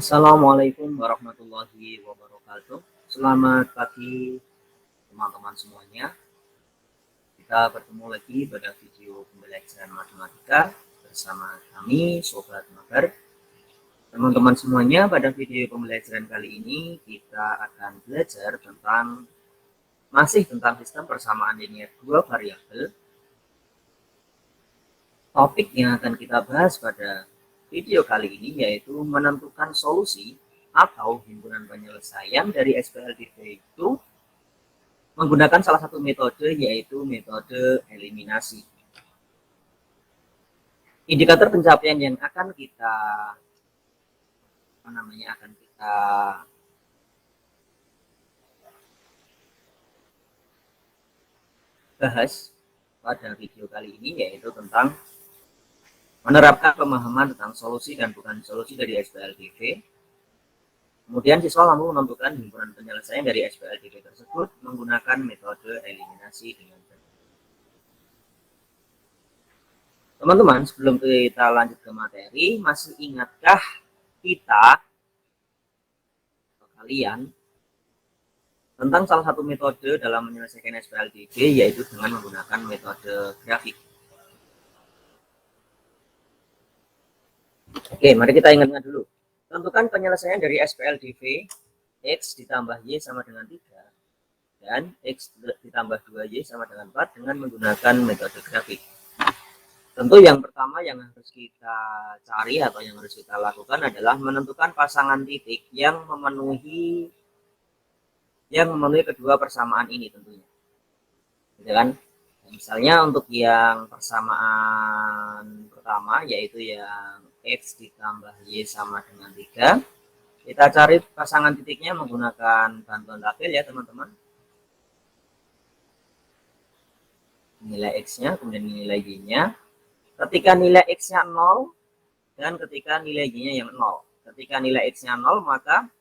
Assalamualaikum warahmatullahi wabarakatuh. Selamat pagi teman-teman semuanya. Kita bertemu lagi pada video pembelajaran matematika bersama kami Sobat Mabar. Teman-teman semuanya, pada video pembelajaran kali ini kita akan belajar masih tentang sistem persamaan linear dua variabel. Topik yang akan kita bahas pada video kali ini yaitu menentukan solusi atau himpunan penyelesaian dari SPLDV itu menggunakan salah satu metode, yaitu metode eliminasi. Indikator pencapaian yang akan kita bahas pada video kali ini yaitu tentang menerapkan pemahaman tentang solusi dan bukan solusi dari SPLDV. Kemudian siswa mampu menentukan himpunan penyelesaian dari SPLDV tersebut menggunakan metode eliminasi dengan benar. Teman-teman, sebelum kita lanjut ke materi, masih ingatkah kalian tentang salah satu metode dalam menyelesaikan SPLDV, yaitu dengan menggunakan metode grafik? Oke, mari kita ingat dulu. Tentukan penyelesaian dari SPLDV X ditambah Y sama dengan 3 dan X ditambah 2Y sama dengan 4 dengan menggunakan metode grafik. Tentu yang pertama yang harus kita cari atau yang harus kita lakukan adalah menentukan pasangan titik yang memenuhi kedua persamaan ini tentunya. Gitu kan? Misalnya untuk yang persamaan pertama yaitu yang X ditambah Y sama dengan 3, kita cari pasangan titiknya menggunakan bantuan tabel ya teman-teman. Nilai X-nya, kemudian nilai Y-nya. Ketika nilai X-nya 0 dan ketika nilai Y-nya yang 0. Ketika nilai X-nya 0 maka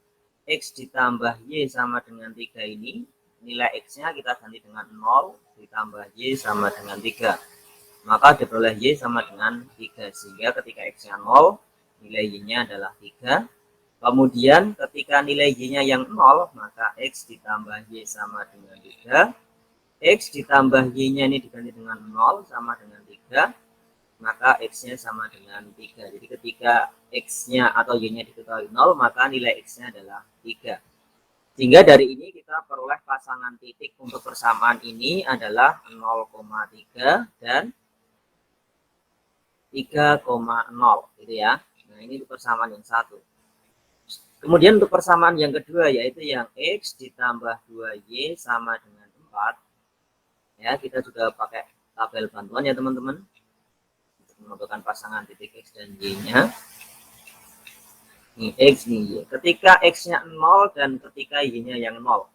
X ditambah Y sama dengan 3 ini, nilai X-nya kita ganti dengan 0 ditambah Y sama dengan 3. Maka diperoleh Y sama dengan 3. Sehingga ketika X-nya 0, nilai Y-nya adalah 3. Kemudian ketika nilai Y-nya yang 0, maka X ditambah Y sama dengan 3. X ditambah Y-nya ini diganti dengan 0 sama dengan 3. Maka X-nya sama dengan 3. Jadi ketika X-nya atau Y-nya diketahui 0, maka nilai X-nya adalah 3. Sehingga dari ini kita peroleh pasangan titik untuk persamaan ini adalah 0,3 dan 3,0 gitu ya. Nah, ini untuk persamaan yang satu. Kemudian untuk persamaan yang kedua yaitu yang X ditambah 2Y sama dengan 4. Ya, kita juga pakai tabel bantuan ya teman-teman. Menentukan pasangan titik X dan Y-nya. Ini X, ini Y. Ketika X-nya 0 dan ketika Y-nya yang 0.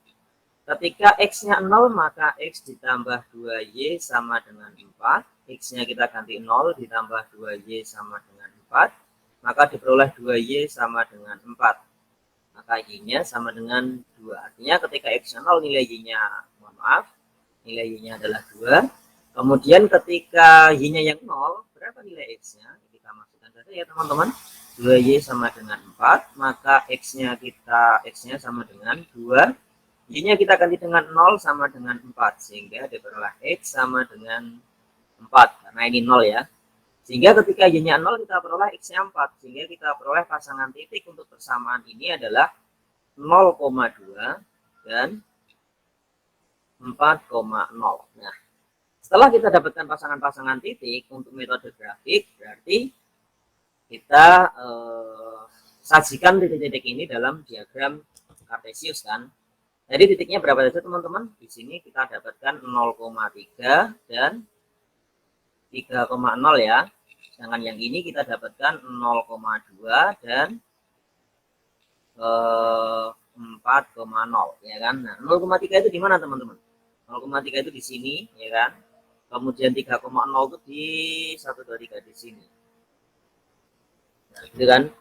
Ketika X-nya 0 maka X ditambah 2Y sama dengan 4. X-nya kita ganti 0 ditambah 2Y sama dengan 4. Maka diperoleh 2Y sama dengan 4. Maka Y-nya sama dengan 2. Artinya ketika X-nya 0 nilai Y-nya, nilai Y-nya adalah 2. Kemudian ketika Y-nya yang 0, berapa nilai X-nya? Kita masukkan saja ya teman-teman. 2Y sama dengan 4, maka X-nya sama dengan 2. Y-nya kita ganti dengan 0 sama dengan 4, sehingga diperoleh X sama dengan 4, karena ini 0 ya. Sehingga ketika Y-nya 0 kita peroleh X-nya 4, sehingga kita peroleh pasangan titik untuk persamaan ini adalah 0,2 dan 4,0. Nah, setelah kita dapatkan pasangan-pasangan titik untuk metode grafik, berarti kita sajikan titik-titik ini dalam diagram kartesius kan. Jadi titiknya berapa saja teman-teman? Di sini kita dapatkan 0,3 dan 3,0 ya. Sedangkan yang ini kita dapatkan 0,2 dan 4,0 ya kan. Nah, 0,3 itu di mana teman-teman? 0,3 itu di sini ya kan. Kemudian 3,0 itu di 1, 2, 3 di sini. Nah, gitu kan.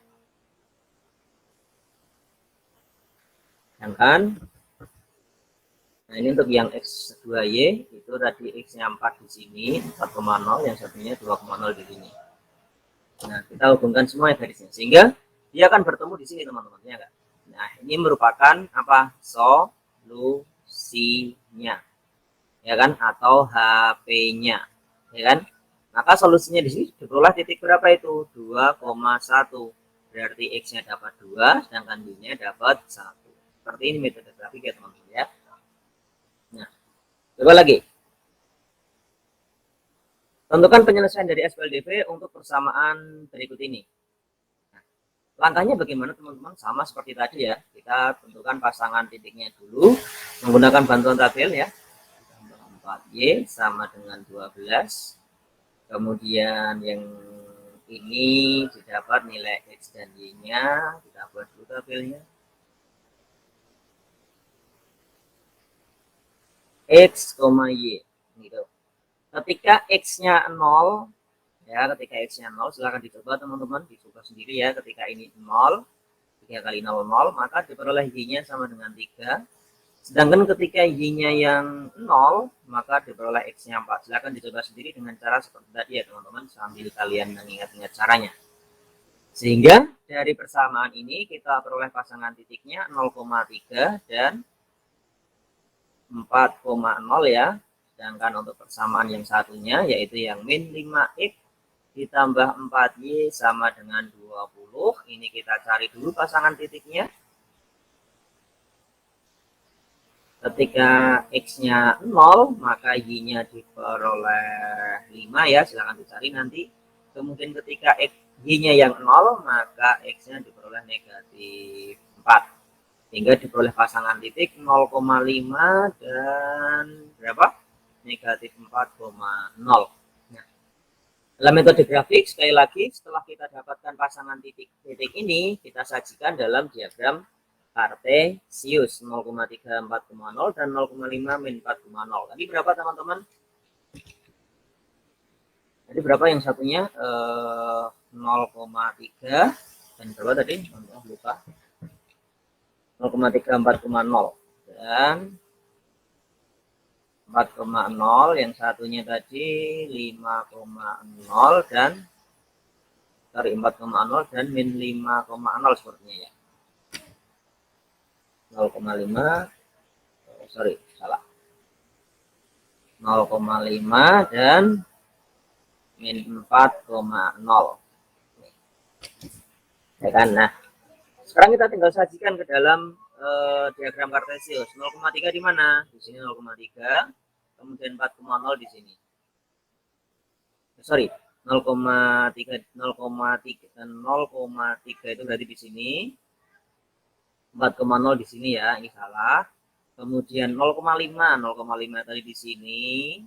Sedangkan nah ini untuk yang X2Y itu tadi X-nya 4 di sini, 4,0, yang satunya 2,0 di sini. Nah, kita hubungkan semua garisnya sehingga dia akan bertemu di sini teman-teman, ya enggak? Nah, ini merupakan apa? Solusinya, ya kan? Atau HP-nya, ya kan? Maka solusinya di sini diperoleh titik berapa itu? 2,1. Berarti X-nya dapat 2, sedangkan Y-nya dapat 1. Seperti ini metode grafik ya teman-teman ya. Nah, coba lagi. Tentukan penyelesaian dari SPLDV untuk persamaan berikut ini. Nah, langkahnya bagaimana teman-teman? Sama seperti tadi ya. Kita tentukan pasangan titiknya dulu menggunakan bantuan tabel ya. 4Y sama dengan 12. Kemudian yang ini didapat nilai X dan Y-nya. Kita buat dulu tabelnya. X, Y gitu. Ketika X-nya 0 ya, ketika X-nya 0 silahkan dicoba teman-teman, dicoba sendiri ya. Ketika ini 0, 3 kali 0, 0, maka diperoleh Y-nya sama dengan 3. Sedangkan ketika Y-nya yang 0, maka diperoleh X-nya 4. Silahkan dicoba sendiri dengan cara seperti tadi ya teman-teman, sambil kalian mengingat-ingat caranya. Sehingga dari persamaan ini kita peroleh pasangan titiknya 0,3 dan 4,0 ya. Sedangkan untuk persamaan yang satunya yaitu yang min 5x ditambah 4y sama dengan 20. Ini kita cari dulu pasangan titiknya. Ketika X-nya 0, maka Y-nya diperoleh 5 ya. Silahkan dicari nanti. Kemudian ketika Y-nya yang 0, maka X-nya diperoleh negatif 4. Sehingga diperoleh pasangan titik 0,5 dan berapa? Negatif 4,0. Nah, dalam metode grafik, sekali lagi, setelah kita dapatkan pasangan titik-titik ini, kita sajikan dalam diagram kartesius 0,3 4,0 dan 0,5 min 4,0. Tadi berapa teman-teman? Tadi berapa yang satunya? 0,3 dan berapa tadi? Lupa. 0,3 4,0 dan 4,0, yang satunya tadi 5,0 dan 4,0 dan min 5,0 sepertinya ya. 0,5 salah, 0,5 dan min 4,0 ya kan. Nah, sekarang kita tinggal sajikan ke dalam diagram kartesius. 0,3 di mana? Di sini 0,3, kemudian 4,0 di sini. Sorry, 0,3 dan 0,3 itu berarti di sini. 4,0 di sini ya, ini salah. Kemudian 0,5 tadi di sini.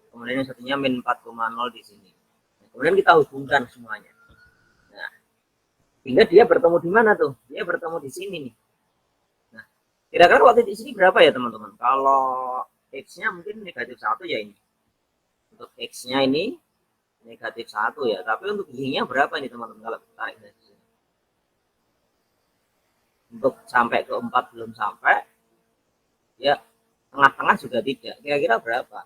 Kemudian yang satunya min 4,0 di sini. Kemudian kita hubungkan semuanya. Nah, hingga dia bertemu di mana tuh? Dia bertemu di sini nih. Nah, kira-kira waktu di sini berapa ya teman-teman? Kalau X-nya mungkin negatif 1 ya ini. Untuk X-nya ini negatif 1 ya. Tapi untuk Y-nya berapa ini teman-teman? Kalau tarik dari sini. Untuk sampai ke 4 belum sampai. Ya, tengah-tengah juga tidak. Kira-kira berapa?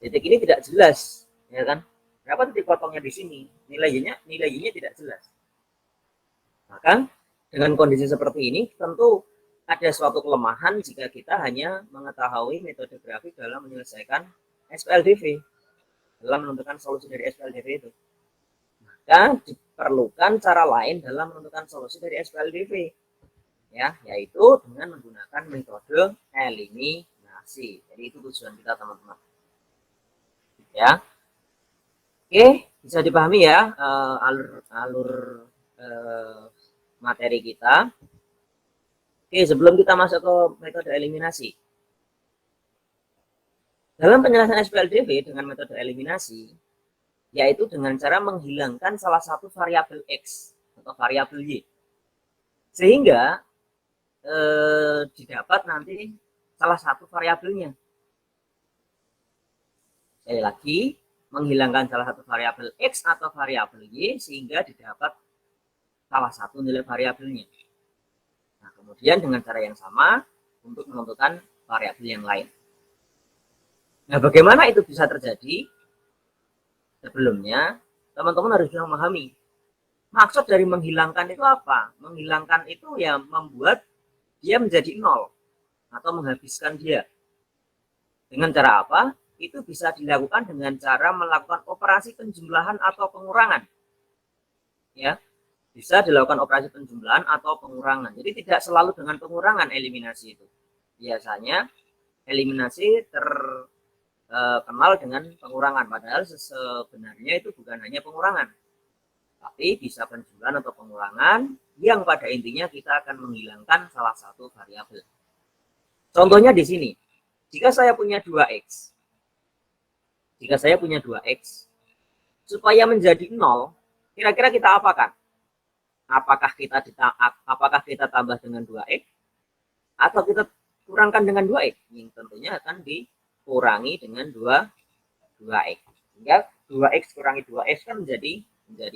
Titik ini tidak jelas, ya kan? Berapa titik potongnya di sini? Nilai Y-nya tidak jelas. Maka dengan kondisi seperti ini tentu ada suatu kelemahan jika kita hanya mengetahui metode grafik dalam menyelesaikan SPLDV, dalam menentukan solusi dari SPLDV itu. Maka diperlukan cara lain dalam menentukan solusi dari SPLDV, ya, yaitu dengan menggunakan metode eliminasi. Jadi itu tujuan kita teman-teman. Ya, oke, bisa dipahami ya alur materi kita. Oke, sebelum kita masuk ke metode eliminasi, dalam penyelesaian SPLDV dengan metode eliminasi, yaitu dengan cara menghilangkan salah satu variabel X atau variabel Y, sehingga didapat nanti salah satu variabelnya. Sekali lagi, menghilangkan salah satu variabel X atau variabel Y sehingga didapat salah satu nilai variabelnya. Nah, kemudian dengan cara yang sama untuk menentukan variabel yang lain. Nah, bagaimana itu bisa terjadi? Sebelumnya, teman-teman harus memahami Maksud dari menghilangkan itu apa? Menghilangkan itu ya membuat dia menjadi nol atau menghabiskan dia. Dengan cara apa? Itu bisa dilakukan dengan cara melakukan operasi penjumlahan atau pengurangan. Ya, bisa dilakukan operasi penjumlahan atau pengurangan. Jadi tidak selalu dengan pengurangan eliminasi itu. Biasanya eliminasi terkenal dengan pengurangan, padahal sebenarnya itu bukan hanya pengurangan, tapi bisa penjumlahan atau pengurangan yang pada intinya kita akan menghilangkan salah satu variabel. Contohnya di sini, jika saya punya 2x, supaya menjadi 0, kira-kira kita apakan? Apakah kita tambah dengan 2x atau kita kurangkan dengan 2x? Yang tentunya akan dikurangi dengan 2x. Sehingga 2x kurangi 2x kan menjadi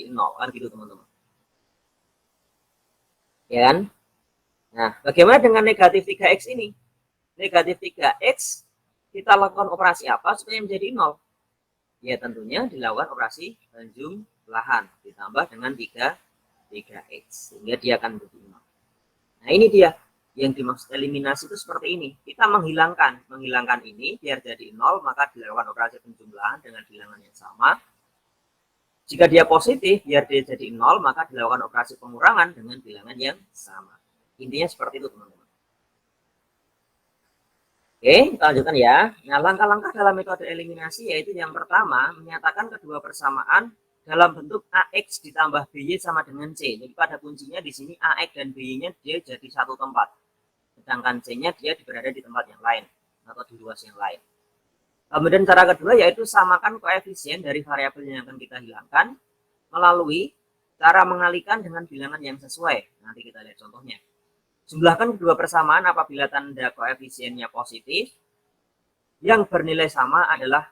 0 kan gitu teman-teman. Ya kan? Nah, bagaimana dengan negatif 3x ini? Negatif 3x kita lakukan operasi apa supaya menjadi 0? Ya tentunya dilakukan operasi penjumlahan ditambah dengan 3x sehingga dia akan menjadi 0. Nah, ini dia yang dimaksud eliminasi itu seperti ini. Kita menghilangkan ini biar jadi 0, maka dilakukan operasi penjumlahan dengan bilangan yang sama. Jika dia positif biar dia jadi 0, maka dilakukan operasi pengurangan dengan bilangan yang sama. Intinya seperti itu teman-teman. Oke, kita lanjutkan ya. Nah, langkah-langkah dalam metode eliminasi yaitu yang pertama, menyatakan kedua persamaan dalam bentuk AX ditambah BY sama dengan C. Jadi pada kuncinya di sini AX dan BY-nya dia jadi satu tempat. Sedangkan C-nya dia berada di tempat yang lain atau di ruas yang lain. Kemudian cara kedua yaitu samakan koefisien dari variabel yang akan kita hilangkan melalui cara mengalihkan dengan bilangan yang sesuai. Nanti kita lihat contohnya. Jumlahkan kedua persamaan apabila tanda koefisiennya positif, yang bernilai sama adalah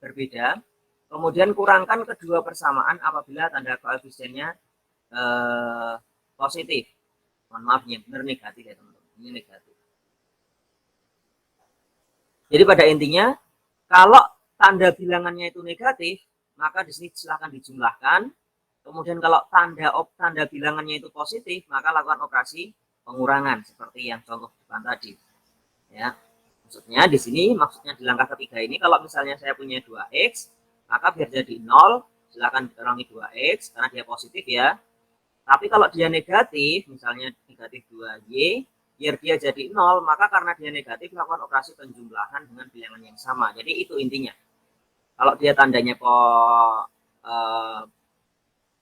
berbeda. Kemudian kurangkan kedua persamaan apabila tanda koefisiennya positif. Mohon maaf, ya benar negatif ya teman-teman. Ini negatif. Jadi pada intinya, kalau tanda bilangannya itu negatif, maka di sini silahkan dijumlahkan. Kemudian kalau tanda bilangannya itu positif, maka lakukan operasi pengurangan seperti yang contoh depan tadi. Ya, maksudnya di sini, maksudnya di langkah ketiga ini, kalau misalnya saya punya 2x, maka biar jadi 0, silakan dikurangi 2x karena dia positif ya. Tapi kalau dia negatif, misalnya negatif 2y, biar dia jadi 0, maka karena dia negatif, lakukan operasi penjumlahan dengan bilangan yang sama. Jadi itu intinya. Kalau dia tandanya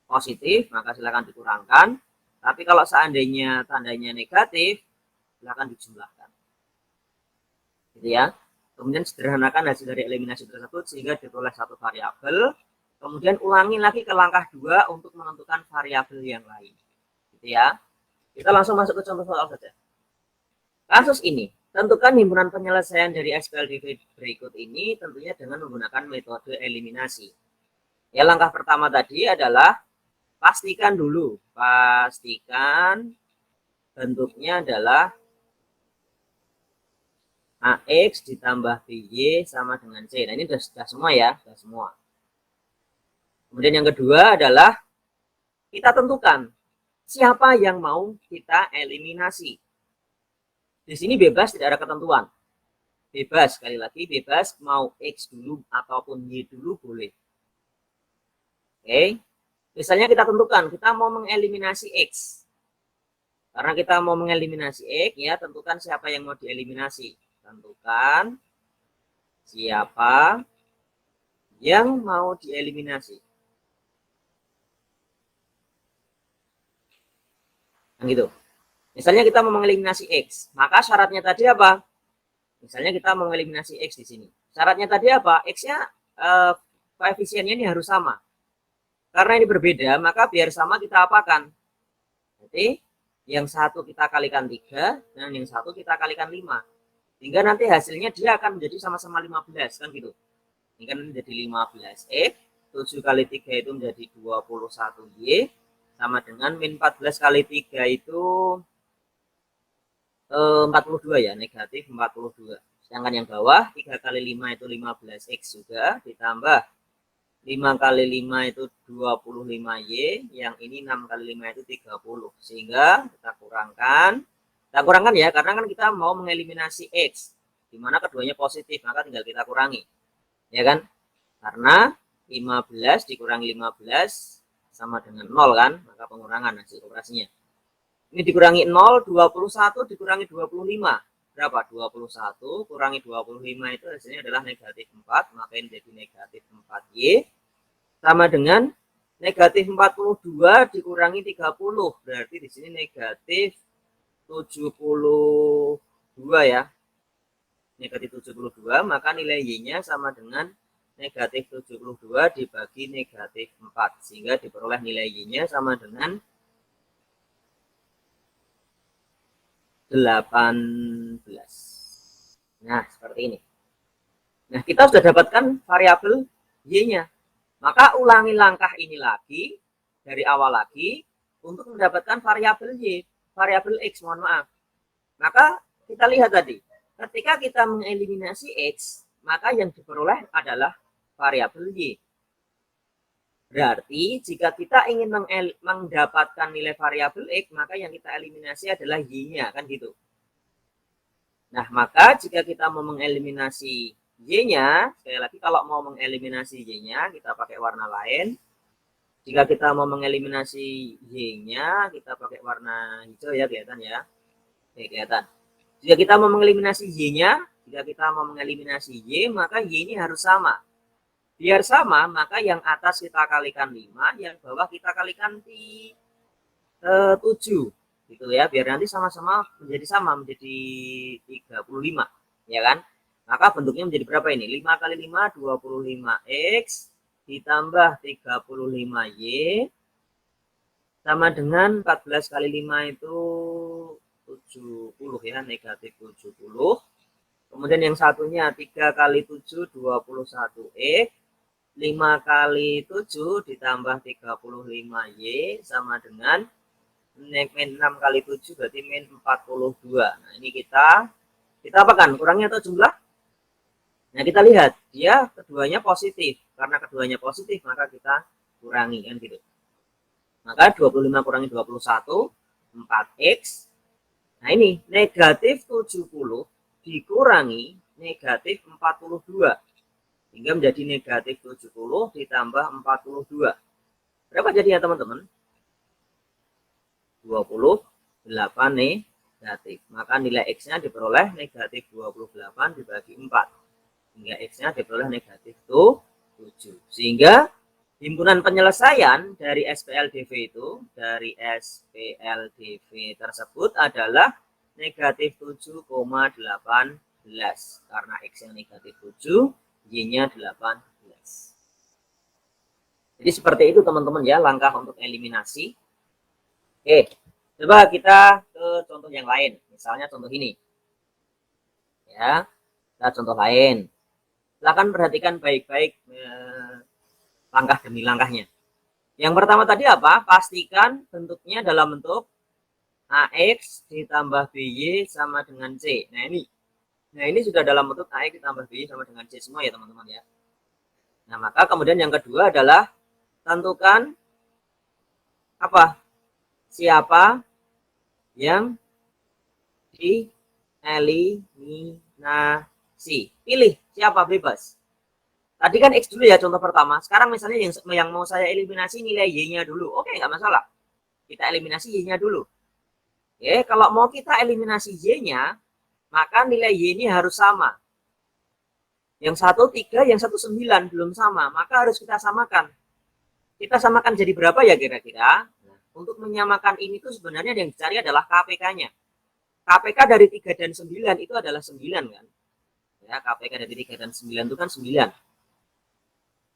positif, maka silakan dikurangkan. Tapi kalau seandainya tandanya negatif, silakan dijumlahkan. Gitu ya. Kemudian sederhanakan hasil dari eliminasi tersebut sehingga diperoleh satu variabel. Kemudian ulangi lagi ke langkah 2 untuk menentukan variabel yang lain. Gitu ya. Kita langsung masuk ke contoh soal saja. Kasus ini, tentukan himpunan penyelesaian dari SPLDV berikut ini tentunya dengan menggunakan metode eliminasi. Ya, langkah pertama tadi adalah pastikan bentuknya adalah AX ditambah BY sama dengan C. Nah, ini sudah semua ya, sudah semua. Kemudian yang kedua adalah kita tentukan siapa yang mau kita eliminasi. Di sini bebas, tidak ada ketentuan. Bebas, sekali lagi bebas, mau X dulu ataupun Y dulu boleh. Oke. Misalnya kita tentukan, kita mau mengeliminasi X. Karena kita mau mengeliminasi X, ya tentukan siapa yang mau dieliminasi. Tentukan siapa yang mau dieliminasi. Nah, gitu. Misalnya kita mau mengeliminasi X, maka syaratnya tadi apa? Misalnya kita mau mengeliminasi X di sini. Syaratnya tadi apa? X-nya koefisiennya ini harus sama. Karena ini berbeda, maka biar sama kita apakan? Jadi yang satu kita kalikan 3 dan yang satu kita kalikan 5. Sehingga nanti hasilnya dia akan menjadi sama-sama 15 kan gitu. Ini kan menjadi 15x, 7 kali 3 itu menjadi 21y, sama dengan min 14 kali 3 itu 42 ya, negatif 42. Sedangkan yang bawah 3 kali 5 itu 15x juga, ditambah 5 kali 5 itu 25Y, yang ini 6 kali 5 itu 30. Sehingga kita kurangkan ya, karena kan kita mau mengeliminasi X, di mana keduanya positif, maka tinggal kita kurangi. Ya kan? Karena 15 dikurangi 15 sama dengan 0 kan, maka pengurangan hasil operasinya. Ini dikurangi 0, 21 dikurangi 25. Berapa? 21 kurangi 25 itu hasilnya adalah negatif 4, maka ini jadi negatif 4Y. Sama dengan negatif 42 dikurangi 30, berarti di sini negatif 72 ya. Negatif 72, maka nilai Y-nya sama dengan negatif 72 dibagi negatif 4, sehingga diperoleh nilai Y-nya sama dengan 18. Nah, seperti ini. Nah, kita sudah dapatkan variabel Y-nya. Maka ulangi langkah ini lagi, dari awal lagi, untuk mendapatkan variabel Y, variabel X, mohon maaf. Maka kita lihat tadi, ketika kita mengeliminasi X, maka yang diperoleh adalah variabel Y. Berarti jika kita ingin mendapatkan nilai variabel X, maka yang kita eliminasi adalah Y-nya, kan gitu. Nah, maka jika kita mau mengeliminasi Y-nya, sekali lagi kalau mau mengeliminasi Y-nya, kita pakai warna lain. Jika kita mau mengeliminasi Y-nya, kita pakai warna hijau ya, kelihatan ya. Oke, kelihatan. Jika kita mau mengeliminasi Y-nya, maka Y ini harus sama. Biar sama, maka yang atas kita kalikan 5, yang bawah kita kalikan 7. Gitu ya, biar nanti sama-sama menjadi 35, ya kan? Maka bentuknya menjadi berapa ini? 5 kali 5, 25X, ditambah 35Y, sama dengan 14 kali 5 itu 70 ya, negatif 70. Kemudian yang satunya 3 kali 7, 21X, 5 kali 7 ditambah 35Y sama dengan min 6 kali 7 berarti min 42. Nah, ini kita apakan? Kurangnya atau jumlah? Nah, kita lihat dia keduanya positif. Karena keduanya positif maka kita kurangi kan gitu. Maka 25 kurangi 21, 4X. Nah, ini negatif 70 dikurangi negatif 42. Hingga menjadi negatif 70 ditambah 42. Berapa jadinya teman-teman? 28 negatif. Maka nilai X-nya diperoleh negatif 28 dibagi 4. Hingga X-nya diperoleh negatif 7. Sehingga himpunan penyelesaian dari SPLDV tersebut adalah negatif 7,18. Karena X-nya negatif 7, Y-nya 18. Jadi seperti itu teman-teman ya langkah untuk eliminasi. Oke, coba kita ke contoh yang lain. Misalnya contoh ini. Ya, kita contoh lain. Silakan perhatikan baik-baik langkah demi langkahnya. Yang pertama tadi apa? Pastikan bentuknya dalam bentuk AX ditambah BY sama dengan C. Nah ini sudah dalam bentuk AX ditambah BY sama dengan C semua ya teman-teman ya. Nah maka kemudian yang kedua adalah tentukan apa? Siapa yang dieliminasi. Pilih siapa, bebas. Tadi kan X dulu ya contoh pertama. Sekarang misalnya yang mau saya eliminasi nilai Y-nya dulu. Oke, nggak masalah. Kita eliminasi Y-nya dulu. Oke, kalau mau kita eliminasi Y-nya, maka nilai Y ini harus sama. Yang satu 3, yang satu 9 belum sama, maka harus kita samakan. Kita samakan jadi berapa ya kira-kira? Nah, untuk menyamakan ini tuh sebenarnya yang dicari adalah KPK-nya. KPK dari 3 dan 9 itu adalah 9 kan? Ya, KPK dari 3 dan 9 itu kan 9.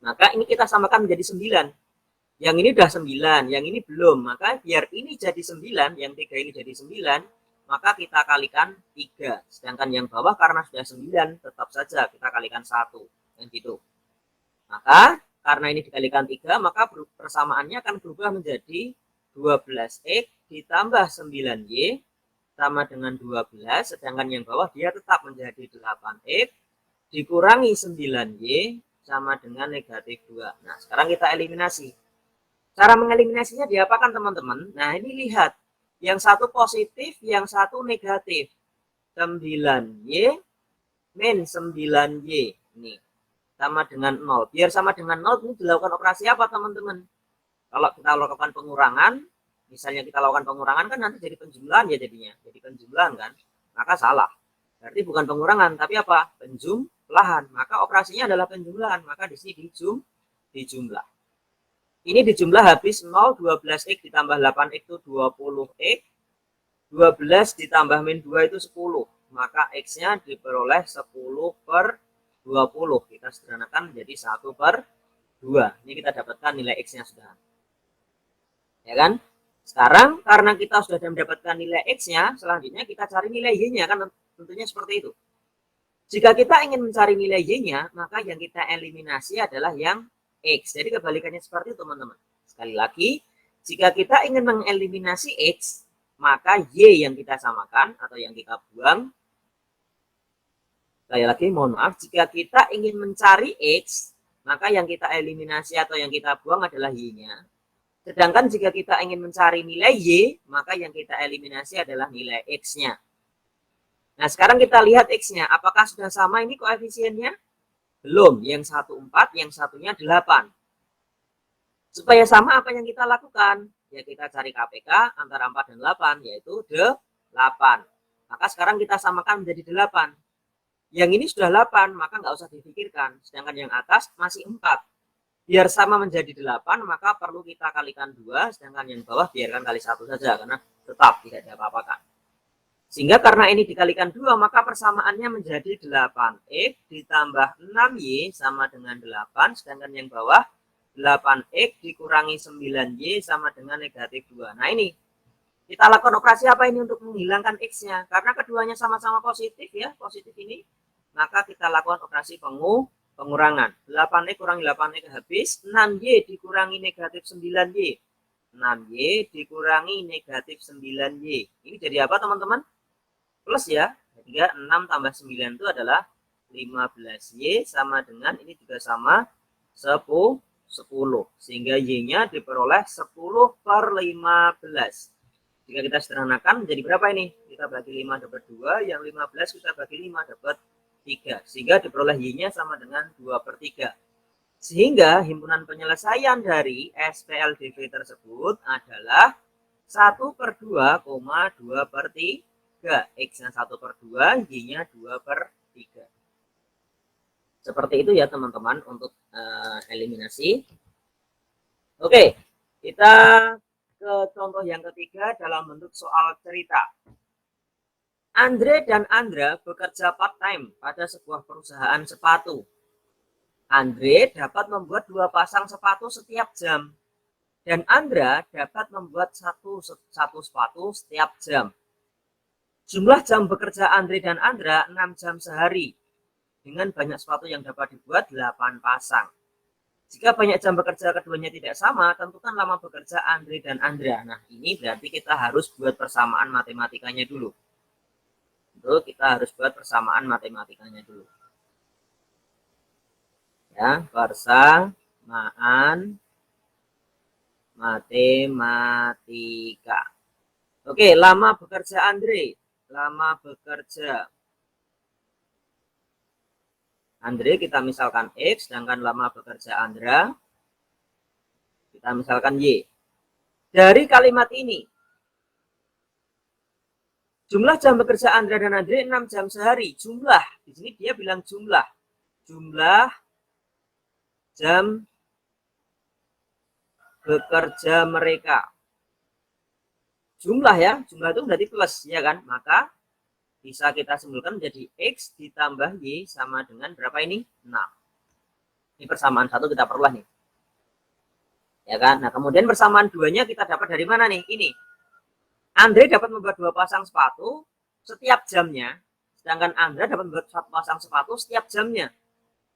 Maka ini kita samakan menjadi 9. Yang ini udah 9, yang ini belum. Maka biar ini jadi 9, yang 3 ini jadi 9, maka kita kalikan 3. Sedangkan yang bawah karena sudah 9, tetap saja kita kalikan 1. Dan gitu. Maka karena ini dikalikan 3, maka persamaannya akan berubah menjadi 12X ditambah 9Y sama dengan 12. Sedangkan yang bawah dia tetap menjadi 8X dikurangi 9Y sama dengan negatif 2. Nah, sekarang kita eliminasi. Cara mengeliminasinya diapakan teman-teman? Nah, ini lihat. Yang satu positif, yang satu negatif. 9Y min 9Y. Ini sama dengan 0. Biar sama dengan 0, ini dilakukan operasi apa teman-teman? Kalau kita lakukan pengurangan, misalnya kita lakukan pengurangan kan nanti jadi penjumlahan ya jadinya. Jadi penjumlahan kan? Maka salah. Berarti bukan pengurangan, tapi apa? Penjumlahan. Maka operasinya adalah penjumlahan. Maka di sini dijumlah. Ini dijumlah habis 0, 12x ditambah 8x itu 20x. 12 ditambah min 2 itu 10. Maka x-nya diperoleh 10 per 20. Kita sederhanakan menjadi 1 per 2. Ini kita dapatkan nilai x-nya sudah. Ya kan? Sekarang karena kita sudah mendapatkan nilai x-nya, selanjutnya kita cari nilai y-nya kan tentunya seperti itu. Jika kita ingin mencari nilai y-nya, maka yang kita eliminasi adalah yang x. Jadi kebalikannya seperti itu teman-teman. Sekali lagi, jika kita ingin mengeliminasi x, maka y yang kita samakan atau yang kita buang. Sekali lagi, mohon maaf, jika kita ingin mencari x, maka yang kita eliminasi atau yang kita buang adalah y-nya. Sedangkan jika kita ingin mencari nilai y, maka yang kita eliminasi adalah nilai x-nya. Nah, sekarang kita lihat x-nya. Apakah sudah sama ini koefisiennya? Belum. Yang satu 4, yang satunya 8. Supaya sama apa yang kita lakukan? Ya, kita cari KPK antara 4 dan 8, yaitu 8. Maka sekarang kita samakan menjadi 8. Yang ini sudah 8, maka nggak usah dipikirkan. Sedangkan yang atas masih 4. Biar sama menjadi 8, maka perlu kita kalikan 2, sedangkan yang bawah biarkan kali 1 saja, karena tetap tidak apa-apakan. Sehingga karena ini dikalikan 2, maka persamaannya menjadi 8x ditambah 6y sama dengan 8, sedangkan yang bawah 8x dikurangi 9y sama dengan negatif 2. Nah ini, kita lakukan operasi apa ini untuk menghilangkan x-nya? Karena keduanya sama-sama positif ya, positif ini, maka kita lakukan operasi pengurangan. 8x kurangi 8x habis, 6y dikurangi negatif 9y. 6y dikurangi negatif 9y. Ini jadi apa teman-teman? Plus ya. Sehingga 6 tambah 9 itu adalah 15y sama dengan, ini juga sama, 10. Sehingga y-nya diperoleh 10 per 15. Jika kita sederhanakan menjadi berapa ini? Kita bagi 5 dapat 2, yang 15 kita bagi 5 dapat 3. Sehingga diperoleh y-nya sama dengan 2/3. Sehingga himpunan penyelesaian dari SPLDV tersebut adalah 1/2, 2/3. X-nya 1/2, y-nya 2/3. Seperti itu ya teman-teman untuk eliminasi. Oke, kita ke contoh yang ketiga dalam bentuk soal cerita. Andre dan Andra bekerja part-time pada sebuah perusahaan sepatu. Andre dapat membuat 2 pasang sepatu setiap jam. Dan Andra dapat membuat satu sepatu setiap jam. Jumlah jam bekerja Andre dan Andra 6 jam sehari. Dengan banyak sepatu yang dapat dibuat 8 pasang. Jika banyak jam bekerja keduanya tidak sama, tentukan lama bekerja Andre dan Andra. Nah, ini berarti kita harus buat persamaan matematikanya dulu. Kita harus buat persamaan matematikanya dulu. Ya, persamaan matematika. Oke, lama bekerja Andre. Lama bekerja Andre kita misalkan X, sedangkan lama bekerja Andra kita misalkan Y. Dari kalimat ini, jumlah jam bekerja Andra dan Andre 6 jam sehari. Jumlah, di sini dia bilang jumlah. Jumlah jam bekerja mereka. Jumlah ya, jumlah itu berarti plus ya kan? Maka bisa kita simpulkan menjadi X ditambah Y sama dengan berapa ini? 6. Ini persamaan 1 kita peroleh nih. Ya kan? Nah, kemudian persamaan 2-nya kita dapat dari mana nih? Ini. Andre dapat membuat 2 pasang sepatu setiap jamnya, sedangkan Andra dapat membuat 1 pasang sepatu setiap jamnya.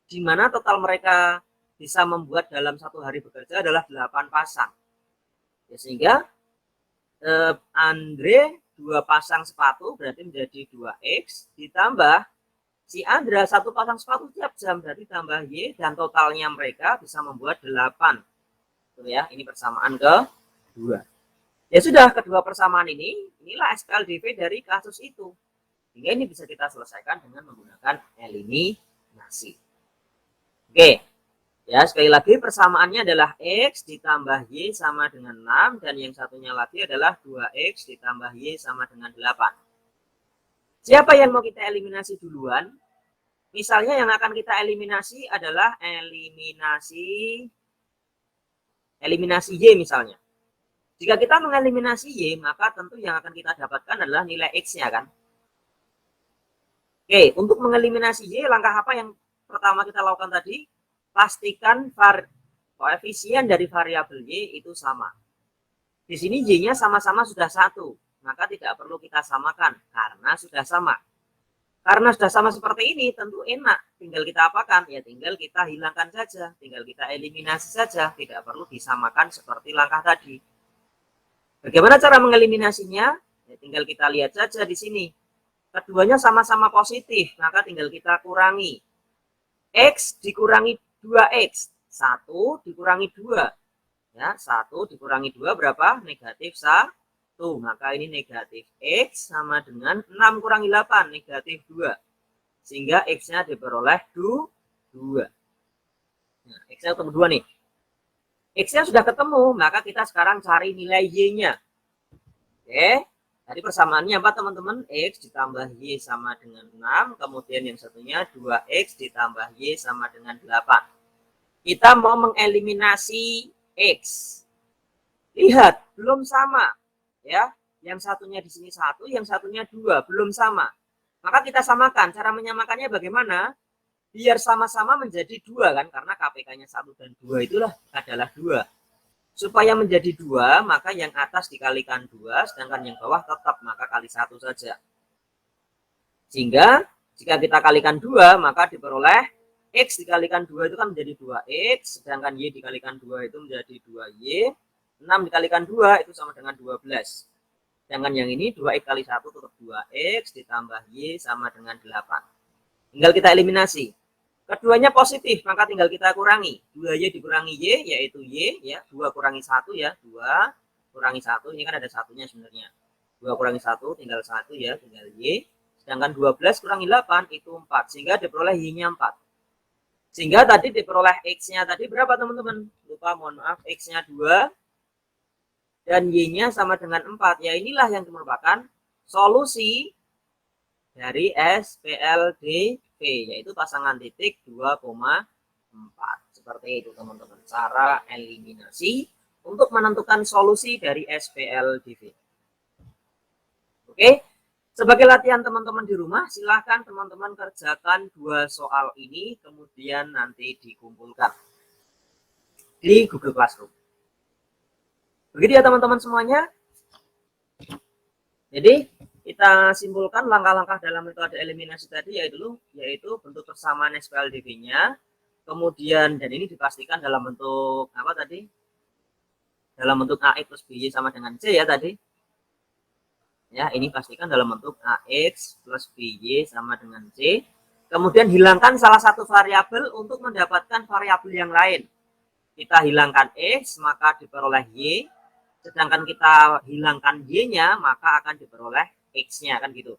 Di mana total mereka bisa membuat dalam 1 hari bekerja adalah 8 pasang. Ya, sehingga Andre 2 pasang sepatu berarti menjadi 2X ditambah Si Andra satu pasang sepatu tiap jam, berarti tambah Y, dan totalnya mereka bisa membuat 8. Tuh ya, ini persamaan kedua. Ya sudah, kedua persamaan ini, inilah SPLDV dari kasus itu. Sehingga ini bisa kita selesaikan dengan menggunakan eliminasi. Oke, ya sekali lagi persamaannya adalah X ditambah Y sama dengan 6, dan yang satunya lagi adalah 2X ditambah Y sama dengan 8. Siapa yang mau kita eliminasi duluan? Misalnya yang akan kita eliminasi adalah eliminasi Y misalnya. Jika kita mengeliminasi Y, maka tentu yang akan kita dapatkan adalah nilai X-nya kan. Oke, untuk mengeliminasi Y, langkah apa yang pertama kita lakukan tadi? Pastikan koefisien dari variabel Y itu sama. Di sini Y-nya sama-sama sudah 1, maka tidak perlu kita samakan karena sudah sama. Karena sudah sama seperti ini, tentu enak. Tinggal kita apakan? Ya tinggal kita hilangkan saja, tinggal kita eliminasi saja, tidak perlu disamakan seperti langkah tadi. Bagaimana cara mengeliminasinya? Ya tinggal kita lihat saja di sini. Keduanya sama-sama positif, maka tinggal kita kurangi. X dikurangi 2X, 1 dikurangi 2. Ya, 1 dikurangi 2 berapa? Negatif 1. Maka ini negatif X sama dengan 6 kurangi 8, negatif 2. Sehingga X-nya diperoleh 2. Nah, X-nya ketemu 2 nih. X-nya sudah ketemu, maka kita sekarang cari nilai Y-nya. Oke, tadi persamaannya apa teman-teman? X ditambah Y sama dengan 6, kemudian yang satunya 2X ditambah Y sama dengan 8. Kita mau mengeliminasi X. Lihat, belum sama. Ya, yang satunya di sini 1, yang satunya 2, belum sama. Maka kita samakan. Cara menyamakannya bagaimana? Biar sama-sama menjadi 2 kan, karena KPK-nya 1 dan 2 itulah adalah 2. Supaya menjadi 2, maka yang atas dikalikan 2, sedangkan yang bawah tetap, maka kali 1 saja. Sehingga jika kita kalikan 2, maka diperoleh X dikalikan 2 itu kan menjadi 2X, sedangkan Y dikalikan 2 itu menjadi 2Y. 6 dikalikan 2 itu sama dengan 12. Sedangkan yang ini 2X kali 1 tetap 2X ditambah Y sama dengan 8. Tinggal kita eliminasi. Keduanya positif, maka tinggal kita kurangi. 2Y dikurangi Y, yaitu Y. Ya, 2 kurangi 1 ya. 2 kurangi 1, ini kan ada satunya sebenarnya. 2 kurangi 1, tinggal 1 ya, tinggal Y. Sedangkan 12 kurangi 8, itu 4. Sehingga diperoleh Y-nya 4. Sehingga tadi diperoleh X-nya tadi berapa teman-teman? Lupa, mohon maaf, X-nya 2. Dan Y-nya sama dengan 4. Ya inilah yang merupakan solusi dari SPLDV, yaitu pasangan titik 2,4. Seperti itu teman-teman, cara eliminasi untuk menentukan solusi dari SPLDV. Oke, sebagai latihan teman-teman di rumah, silahkan teman-teman kerjakan 2 soal ini, kemudian nanti dikumpulkan di Google Classroom. Begitu ya teman-teman semuanya. Jadi kita simpulkan langkah-langkah dalam metode eliminasi tadi yaitu bentuk persamaan SPLDV-nya, kemudian dan ini dipastikan dalam bentuk apa tadi? Dalam bentuk AX plus BY sama dengan C ya tadi. Ya, ini pastikan dalam bentuk AX plus BY sama dengan C. Kemudian hilangkan salah satu variabel untuk mendapatkan variabel yang lain. Kita hilangkan X, maka diperoleh Y. Sedangkan kita hilangkan Y-nya, maka akan diperoleh X-nya, kan gitu.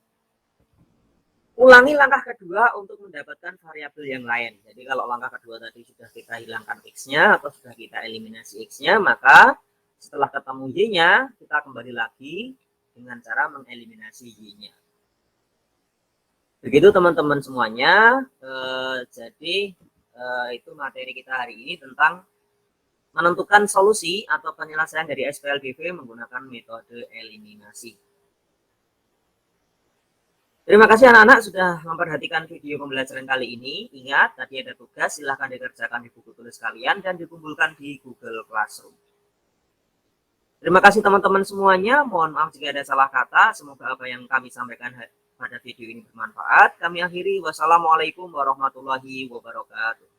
Ulangi langkah kedua untuk mendapatkan variabel yang lain. Jadi kalau langkah kedua tadi sudah kita hilangkan X-nya atau sudah kita eliminasi X-nya, maka setelah ketemu Y-nya, kita kembali lagi dengan cara mengeliminasi Y-nya. Begitu teman-teman semuanya. Jadi itu materi kita hari ini tentang menentukan solusi atau penyelesaian dari SPLDV menggunakan metode eliminasi. Terima kasih anak-anak sudah memperhatikan video pembelajaran kali ini. Ingat, tadi ada tugas, silahkan dikerjakan di buku tulis kalian dan dikumpulkan di Google Classroom. Terima kasih teman-teman semuanya. Mohon maaf jika ada salah kata. Semoga apa yang kami sampaikan pada video ini bermanfaat. Kami akhiri. Wassalamualaikum warahmatullahi wabarakatuh.